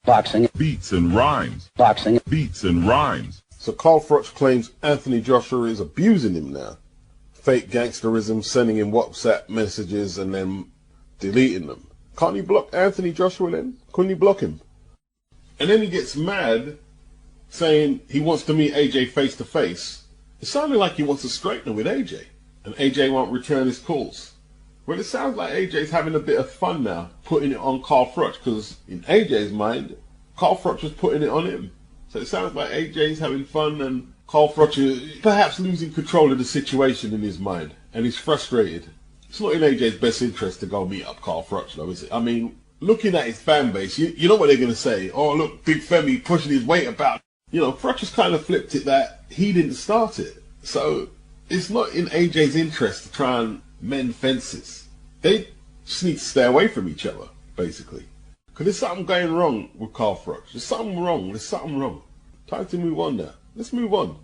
Boxing. Beats and rhymes. Boxing. Beats and rhymes. So Carl Froch claims Anthony Joshua is abusing him now. Fake gangsterism, sending him WhatsApp messages and then deleting them. Can't you block Anthony Joshua then? Couldn't you block him? And then he gets mad, saying he wants to meet AJ face to face. It sounded like he wants to straighten with AJ, and AJ won't return his calls. Well, it sounds like AJ's having a bit of fun now, putting it on Carl Froch, because in AJ's mind, Carl Froch was putting it on him. So it sounds like AJ's having fun and Carl Froch is perhaps losing control of the situation in his mind, and he's frustrated. It's not in AJ's best interest to go meet up Carl Froch, though, is it? I mean, looking at his fan base, you know what they're going to say. Oh, look, Big Femi pushing his weight about. You know, Froch has kind of flipped it that he didn't start it. So it's not in AJ's interest to try and mend fences. They just need to stay away from each other, basically. Because there's something going wrong with Carl Froch. There's something wrong. There's something wrong. Time to move on now. Let's move on.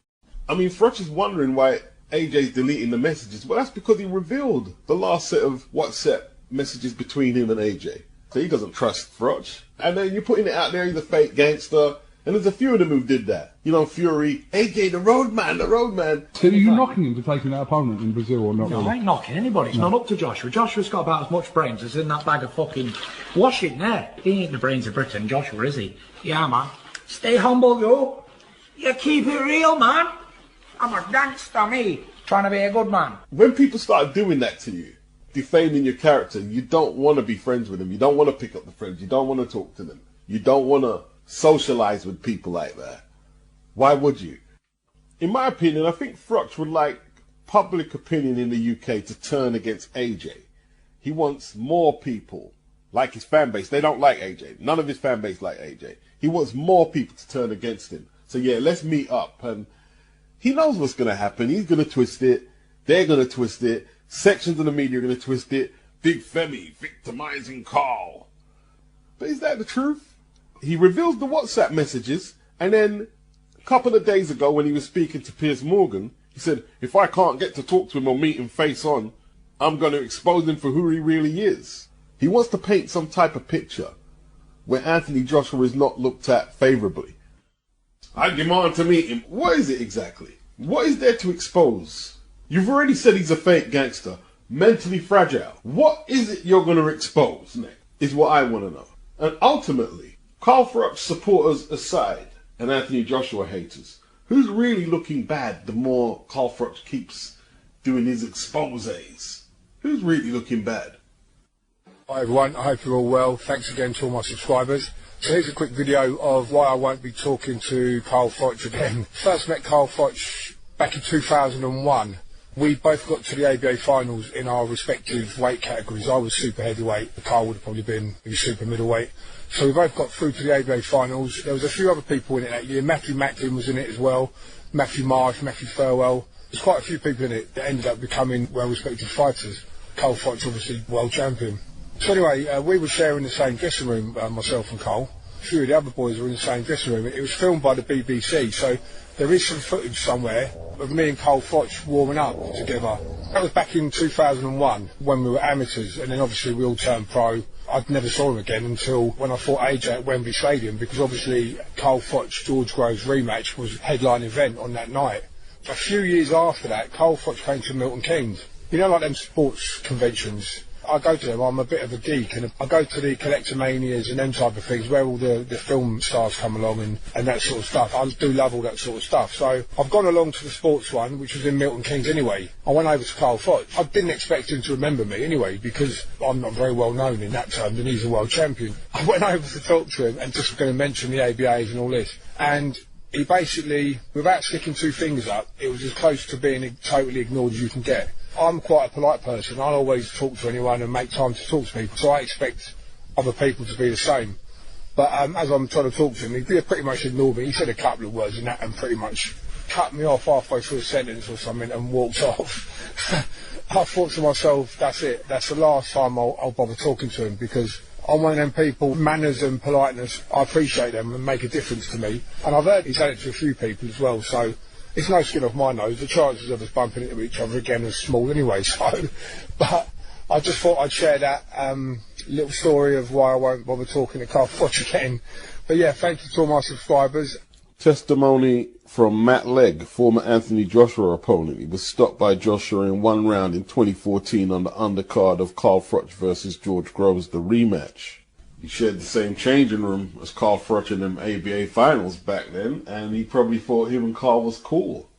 I mean, Froch is wondering why AJ's deleting the messages. Well, that's because he revealed the last set of WhatsApp messages between him and AJ. So he doesn't trust Froch. And then you're putting it out there, he's a fake gangster. And there's a few of them who did that. You know, Fury, AJ, the roadman, the roadman. So are you knocking him for taking that opponent in Brazil or not? No, really? I ain't knocking anybody. It's not up to Joshua. Joshua's got about as much brains as in that bag of fucking washing there. He ain't the brains of Britain, Joshua, is he? Yeah, man. Stay humble, yo. You keep it real, man. I'm a gangster, me. Trying to be a good man. When people start doing that to you, defaming your character, you don't want to be friends with them. You don't want to pick up the friends. You don't want to talk to them. You don't want to socialize with people like that. Why would you? In my opinion, I think Froch would like public opinion in the UK to turn against AJ. He wants more people, like his fan base. They don't like AJ. None of his fan base like AJ. He wants more people to turn against him. So yeah, let's meet up. And he knows what's going to happen. He's going to twist it. They're going to twist it. Sections of the media are going to twist it. Big Femi victimizing Carl. But is that the truth? He reveals the WhatsApp messages, and then a couple of days ago when he was speaking to Piers Morgan, he said, if I can't get to talk to him or meet him face on, I'm going to expose him for who he really is. He wants to paint some type of picture where Anthony Joshua is not looked at favourably. I demand to meet him. What is it exactly? What is there to expose? You've already said he's a fake gangster, mentally fragile. What is it you're going to expose next, is what I want to know. And ultimately, Carl Froch supporters aside, and Anthony Joshua haters, who's really looking bad the more Carl Froch keeps doing his exposés? Who's really looking bad? Hi everyone, I hope you're all well. Thanks again to all my subscribers. So here's a quick video of why I won't be talking to Carl Froch again. First met Carl Froch back in 2001. We both got to the ABA finals in our respective weight categories. I was super heavyweight, Carl would have probably been super middleweight. So we both got through to the ABA finals. There was a few other people in it that year. Matthew Macklin was in it as well. Matthew Marsh, Matthew Thirlwell. There's quite a few people in it that ended up becoming well-respected fighters. Carl Froch, obviously, world champion. So anyway, we were sharing the same dressing room, myself and Carl. A few of the other boys were in the same dressing room. It was filmed by the BBC, so there is some footage somewhere of me and Carl Froch warming up together. That was back in 2001 when we were amateurs, and then obviously we all turned pro. I never saw him again until when I fought AJ at Wembley Stadium, because obviously Carl Froch George Groves rematch was a headline event on that night. A few years after that, Carl Froch came to Milton Keynes. You know, like them sports conventions. I go to them, I'm a bit of a geek, and I go to the Collectomanias and them type of things where all the film stars come along and that sort of stuff. I do love all that sort of stuff. So I've gone along to the sports one, which was in Milton Keynes anyway. I went over to Carl Froch. I didn't expect him to remember me anyway, because I'm not very well known in that term, and he's a world champion. I went over to talk to him and just going to mention the ABAs and all this. And he basically, without sticking two fingers up, it was as close to being totally ignored as you can get. I'm quite a polite person. I'll always talk to anyone and make time to talk to people, so I expect other people to be the same. But as I'm trying to talk to him, he pretty much ignored me. He said a couple of words and that, and pretty much cut me off halfway through a sentence or something and walked off. I thought to myself, that's it. That's the last time I'll bother talking to him, because I'm one of them people, manners and politeness, I appreciate them and make a difference to me. And I've heard he's had it to a few people as well, so it's no skin off my nose. The chances of us bumping into each other again are small anyway, so. But I just thought I'd share that. Little story of why I won't bother talking to Carl Froch again. But yeah, thank you to all my subscribers. Testimony from Matt Legg, former Anthony Joshua opponent. He was stopped by Joshua in 1 round in 2014 on the undercard of Carl Froch versus George Groves, the rematch. He shared the same changing room as Carl Froch in them ABA finals back then, and he probably thought him and Carl was cool.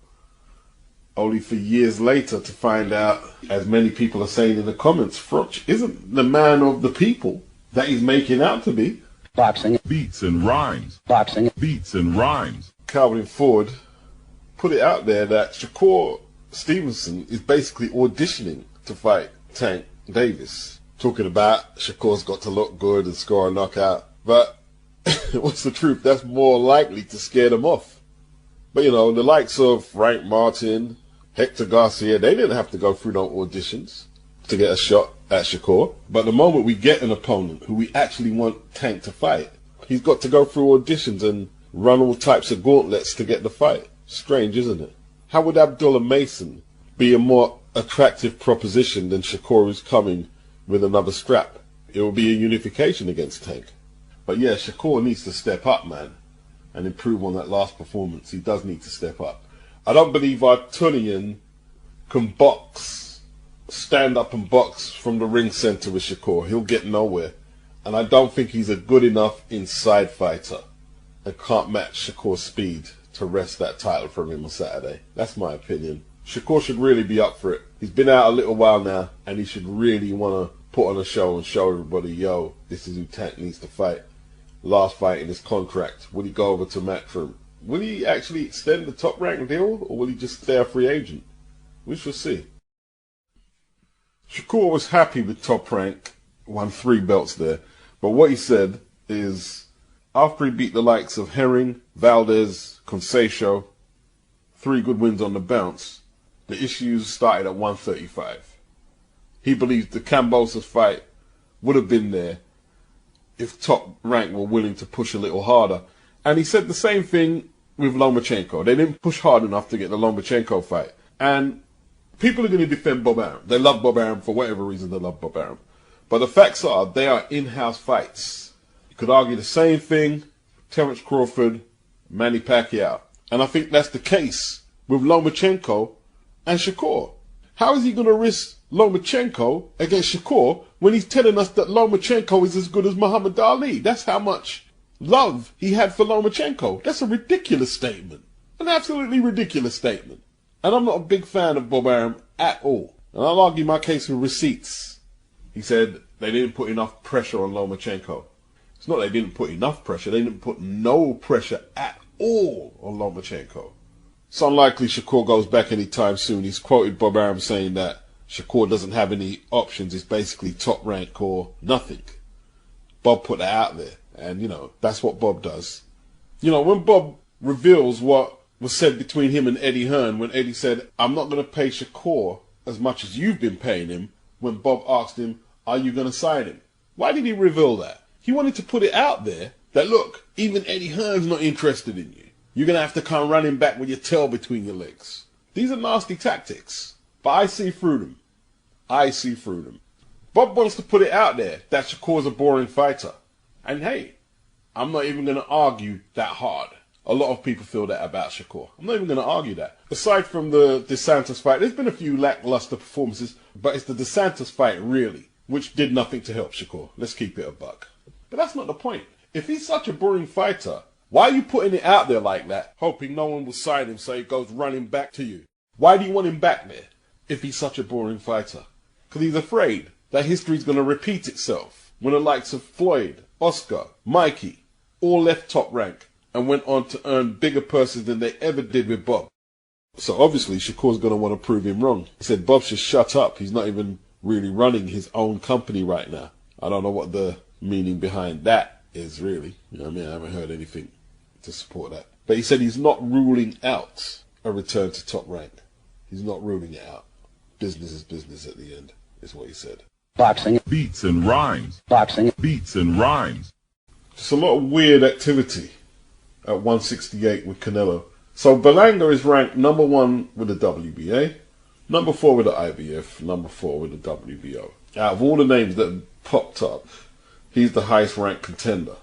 Only for years later to find out, as many people are saying in the comments, Froch isn't the man of the people that he's making out to be. Boxing. Beats and rhymes. Boxing. Beats and rhymes. Calvin Ford put it out there that Shakur Stevenson is basically auditioning to fight Tank Davis. Talking about Shakur's got to look good and score a knockout. But what's the truth? That's more likely to scare them off. But you know, the likes of Frank Martin, Hector Garcia, they didn't have to go through no auditions to get a shot at Shakur. But the moment we get an opponent who we actually want Tank to fight, he's got to go through auditions and run all types of gauntlets to get the fight. Strange, isn't it? How would Abdullah Mason be a more attractive proposition than Shakur, who's coming with another strap? It will be a unification against Tank. But yeah, Shakur needs to step up, man, and improve on that last performance. He does need to step up. I don't believe Artunian can box, stand up and box from the ring center with Shakur. He'll get nowhere. And I don't think he's a good enough inside fighter and can't match Shakur's speed to wrest that title from him on Saturday. That's my opinion. Shakur should really be up for it. He's been out a little while now, and he should really want to put on a show and show everybody, yo, this is who Tank needs to fight. Last fight in his contract. Will he go over to Matchroom? Will he actually extend the Top Rank deal, or will he just stay a free agent? We shall see. Shakur was happy with Top Rank, won 3 belts there, but what he said is, after he beat the likes of Herring, Valdez, Conceição, 3 good wins on the bounce, the issues started at 135. He believes the Kambosos fight would have been there if Top Rank were willing to push a little harder. And he said the same thing with Lomachenko. They didn't push hard enough to get the Lomachenko fight. And people are going to defend Bob Arum. They love Bob Arum for whatever reason. They love Bob Arum. But the facts are, they are in-house fights. You could argue the same thing, Terence Crawford, Manny Pacquiao. And I think that's the case with Lomachenko and Shakur. How is he going to risk Lomachenko against Shakur when he's telling us that Lomachenko is as good as Muhammad Ali? That's how much love he had for Lomachenko. That's a ridiculous statement. An absolutely ridiculous statement. And I'm not a big fan of Bob Arum at all. And I'll argue my case with receipts. He said they didn't put enough pressure on Lomachenko. It's not they didn't put enough pressure, they didn't put no pressure at all on Lomachenko. It's unlikely Shakur goes back anytime soon. He's quoted Bob Arum saying that Shakur doesn't have any options. It's basically Top Rank or nothing. Bob put that out there, and you know, that's what Bob does. You know, when Bob reveals what was said between him and Eddie Hearn, when Eddie said, I'm not going to pay Shakur as much as you've been paying him, when Bob asked him, are you going to sign him? Why did he reveal that? He wanted to put it out there that, look, even Eddie Hearn's not interested in you. You're going to have to come running back with your tail between your legs. These are nasty tactics, but I see through them. I see through them. Bob wants to put it out there that Shakur's a boring fighter. And hey, I'm not even going to argue that hard. A lot of people feel that about Shakur. I'm not even going to argue that. Aside from the DeSantis fight, there's been a few lackluster performances, but it's the DeSantis fight, really, which did nothing to help Shakur. Let's keep it a buck. But that's not the point. If he's such a boring fighter, why are you putting it out there like that, hoping no one will sign him so he goes running back to you? Why do you want him back there if he's such a boring fighter? Because he's afraid that history's going to repeat itself when the likes of Floyd, Oscar, Mikey all left Top Rank and went on to earn bigger purses than they ever did with Bob. So obviously Shakur's going to want to prove him wrong. He said Bob should shut up. He's not even really running his own company right now. I don't know what the meaning behind that is, really. You know what I mean? I haven't heard anything to support that. But he said he's not ruling out a return to Top Rank. He's not ruling it out. Business is business at the end, is what he said. Boxing. Beats and rhymes. Boxing. Beats and rhymes. Just a lot of weird activity at 168 with Canelo. So Berlanga is ranked number 1 with the WBA, number 4 with the IBF, number 4 with the WBO. Out of all the names that popped up. He's the highest ranked contender.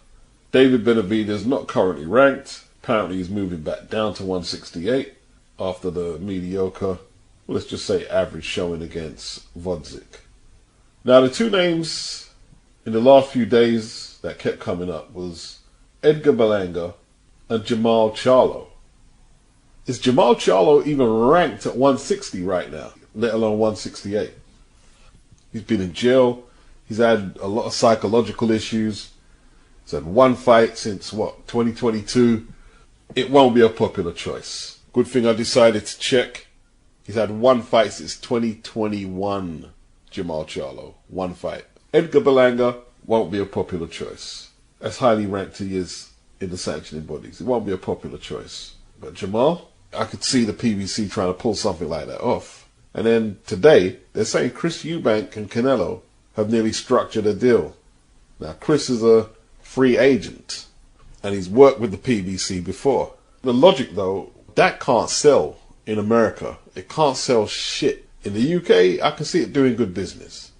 David Benavidez not currently ranked. Apparently he's moving back down to 168 after the mediocre, let's just say average showing against Vodzik. Now the two names in the last few days that kept coming up was Edgar Berlanga and Jamal Charlo. Is Jamal Charlo even ranked at 160 right now, let alone 168? He's been in jail. He's had a lot of psychological issues. He's had one fight since, 2022. It won't be a popular choice. Good thing I decided to check. He's had one fight since 2021, Jamal Charlo. One fight. Edgar Berlanga won't be a popular choice. As highly ranked he is in the sanctioning bodies, it won't be a popular choice. But Jamal, I could see the PBC trying to pull something like that off. And then today, they're saying Chris Eubank and Canelo have nearly structured a deal. Now, Chris is a free agent, and he's worked with the PBC before. The logic, though, that can't sell in America. It can't sell shit. In the UK, I can see it doing good business.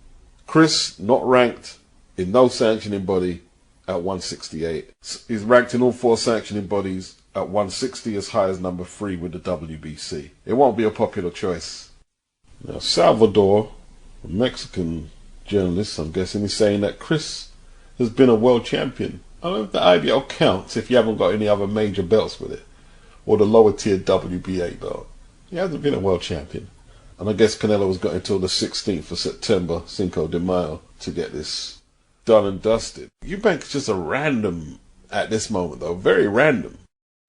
Chris, not ranked in no sanctioning body at 168. He's ranked in all 4 sanctioning bodies at 160, as high as number 3 with the WBC. It won't be a popular choice. Now, Salvador, a Mexican journalist, I'm guessing, is saying that Chris has been a world champion. I don't know if the IBO counts if you haven't got any other major belts with it, or the lower tier WBA belt. He hasn't been a world champion. And I guess Canelo's got until the 16th of September, Cinco de Mayo, to get this done and dusted. Eubank is just a random at this moment, though. Very random.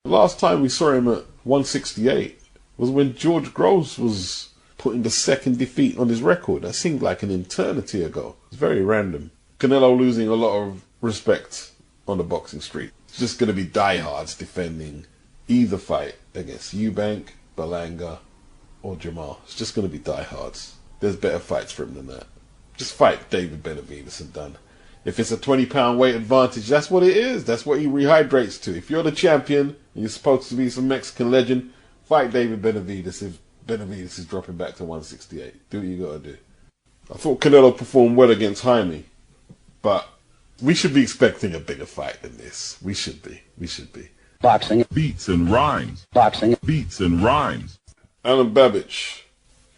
The last time we saw him at 168 was when George Groves was putting the second defeat on his record. That seemed like an eternity ago. It's very random. Canelo losing a lot of respect on the boxing street. It's just going to be diehards defending either fight against Eubank, Berlanga, or Jamal. It's just going to be diehards. There's better fights for him than that. Just fight David Benavidez and done. If it's a 20-pound weight advantage, that's what it is. That's what he rehydrates to. If you're the champion and you're supposed to be some Mexican legend, fight David Benavidez if Benavidez is dropping back to 168. Do what you got to do. I thought Canelo performed well against Jaime, but we should be expecting a bigger fight than this. We should be. We should be. Boxing. Beats and rhymes. Boxing. Beats and rhymes. ALEN Babic,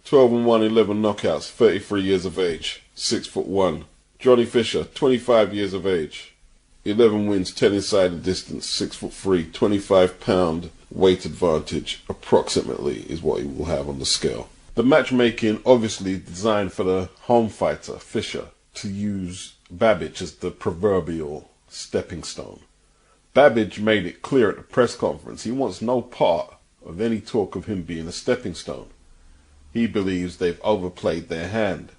12-1, 11 knockouts, 33 years of age, 6'1". Johnny Fisher, 25 years of age, 11 wins, 10 inside the distance, 6'3", 25-pound weight advantage, approximately, is what he will have on the scale. The matchmaking obviously designed for the home fighter, Fisher, to use Babic as the proverbial stepping stone. Babic made it clear at the press conference he wants no part of any talk of him being a stepping stone. He believes they've overplayed their hand.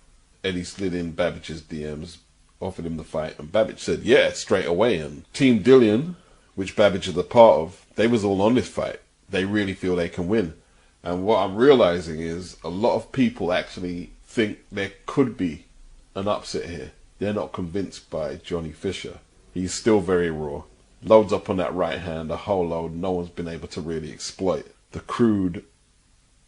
Eddie slid in Babic's DMs, offered him the fight, and Babic said yeah straight away. And Team Dillian, which Babic is a part of, they was all on this fight. They really feel they can win. And what I'm realizing is a lot of people actually think there could be an upset here. They're not convinced by Johnny Fisher. He's still very raw. Loads up on that right hand, a whole load no one's been able to really exploit. The crude,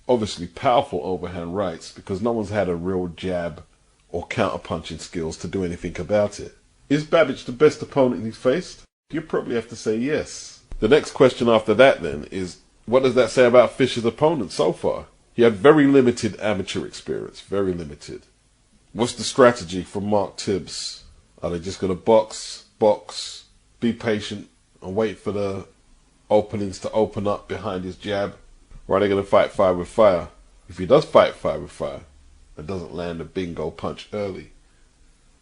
obviously powerful overhand rights, because no one's had a real jab or counter-punching skills to do anything about it. Is Babic the best opponent he's faced? You probably have to say yes. The next question after that then is, what does that say about Fisher's opponent so far? He had very limited amateur experience, very limited. What's the strategy for Mark Tibbs? Are they just going to box, be patient, and wait for the openings to open up behind his jab? Or are they going to fight fire with fire? If he does fight fire with fire, and doesn't land a bingo punch early,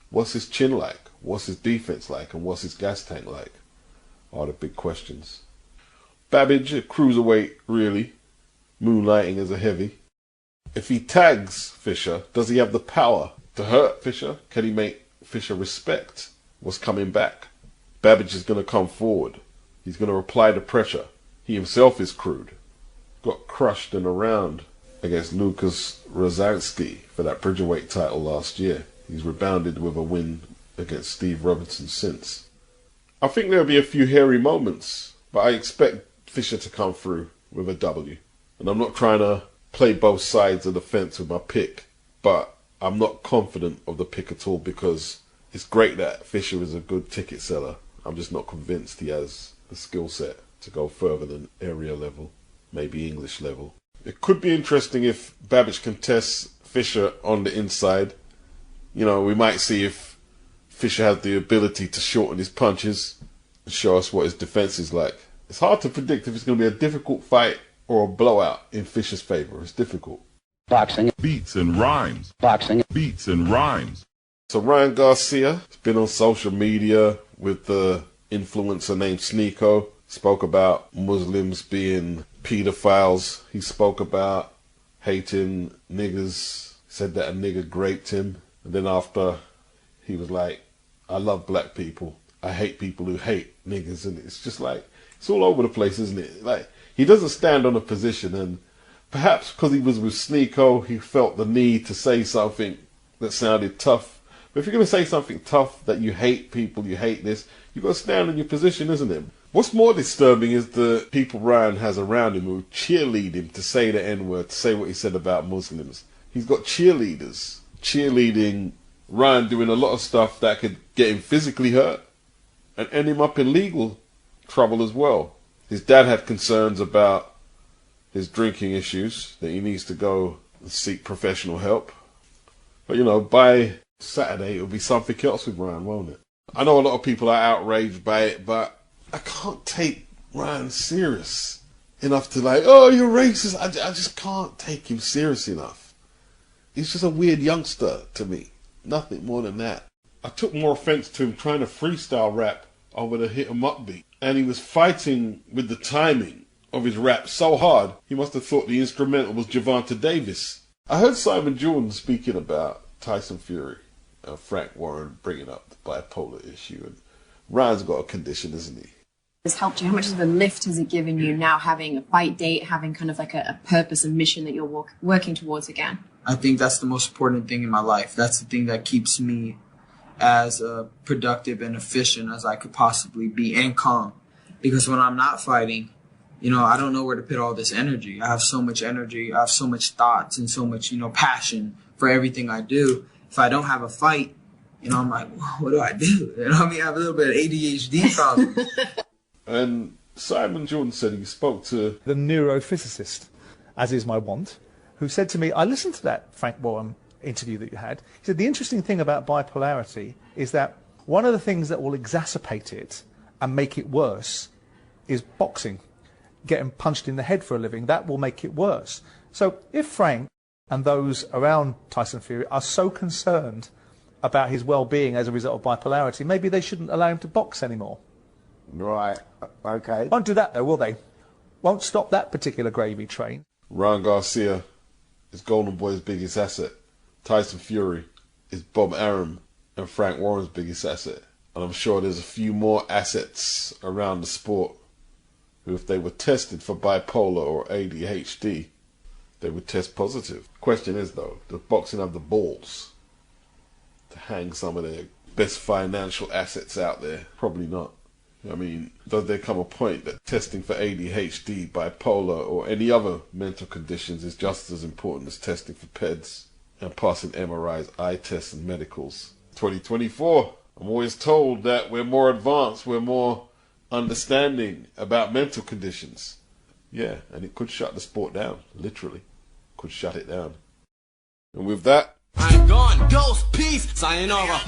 what's his chin like? What's his defense like? And what's his gas tank like? Are the big questions. Babic, a cruiserweight, really, moonlighting as a heavy. If he tags Fisher, does he have the power to hurt Fisher? Can he make Fisher respect what's coming back? Babic is going to come forward. He's going to apply the pressure. He himself is crude. Got crushed in a round against Lucas Rozansky for that Bridgerweight title last year. He's rebounded with a win against Steve Robinson since. I think there'll be a few hairy moments, but I expect Fisher to come through with a W. And I'm not trying to play both sides of the fence with my pick, but I'm not confident of the pick at all because It's great that Fisher is a good ticket seller. I'm just not convinced he has the skill set to go further than area level, maybe English level. It could be interesting if Babic contests Fisher on the inside. You know, we might see if Fisher has the ability to shorten his punches and show us what his defense is like. It's hard to predict if it's going to be a difficult fight or a blowout in Fisher's favor. It's difficult. Boxing. Beats and rhymes. Boxing. Beats and rhymes. So Ryan Garcia has been on social media with the influencer named Sneeko. Spoke about Muslims being pedophiles. He spoke about hating niggers. Said that a nigger raped him. And then after, he was like, I love black people. I hate people who hate niggers. And it's just like, it's all over the place, isn't it? Like, he doesn't stand on a position. And perhaps because he was with Sneeko, he felt the need to say something that sounded tough. But if you're going to say something tough, that you hate people, you hate this, you've got to stand on your position, isn't it? What's more disturbing is the people Ryan has around him who cheerlead him to say the N-word, to say what he said about Muslims. He's got cheerleaders cheerleading Ryan doing a lot of stuff that could get him physically hurt and end him up in legal trouble as well. His dad had concerns about his drinking issues, that he needs to go and seek professional help. But, you know, by Saturday, it'll be something else with Ryan, won't it? I know a lot of people are outraged by it, but I can't take Ryan serious enough to like, oh, you're racist. I just can't take him serious enough. He's just a weird youngster to me. Nothing more than that. I took more offense to him trying to freestyle rap over the hit 'em up beat. And he was fighting with the timing of his rap so hard, he must have thought the instrumental was Gervonta Davis. I heard Simon Jordan speaking about Tyson Fury and Frank Warren bringing up the bipolar issue. And Ryan's got a condition, isn't he? Has helped you? How much of a lift has it given you now having a fight date, having kind of like a purpose and mission that you're working towards again? I think that's the most important thing in my life. That's the thing that keeps me as productive and efficient as I could possibly be, and calm. Because when I'm not fighting, you know, I don't know where to put all this energy. I have so much energy, I have so much thoughts and so much, you know, passion for everything I do. If I don't have a fight, you know, I'm like, what do I do? You know what I mean? I have a little bit of ADHD problem. And Simon Jordan said he spoke to the neurophysicist, as is my wont, who said to me, I listened to that Frank Warren interview that you had. He said, the interesting thing about bipolarity is that one of the things that will exacerbate it and make it worse is boxing, getting punched in the head for a living. That will make it worse. So if Frank and those around Tyson Fury are so concerned about his well-being as a result of bipolarity, maybe they shouldn't allow him to box anymore. Right, okay. Won't do that though, will they? Won't stop that particular gravy train. Ryan Garcia is Golden Boy's biggest asset. Tyson Fury is Bob Arum and Frank Warren's biggest asset. And I'm sure there's a few more assets around the sport who, if they were tested for bipolar or ADHD, they would test positive. Question is though, does boxing have the balls to hang some of their best financial assets out there? Probably not. I mean, does there come a point that testing for ADHD, bipolar, or any other mental conditions is just as important as testing for PEDS and passing MRIs, eye tests, and medicals? 2024, I'm always told that we're more advanced, we're more understanding about mental conditions. Yeah, and it could shut the sport down, literally. Could shut it down. And with that, I'm gone. Ghost, peace, sayonara.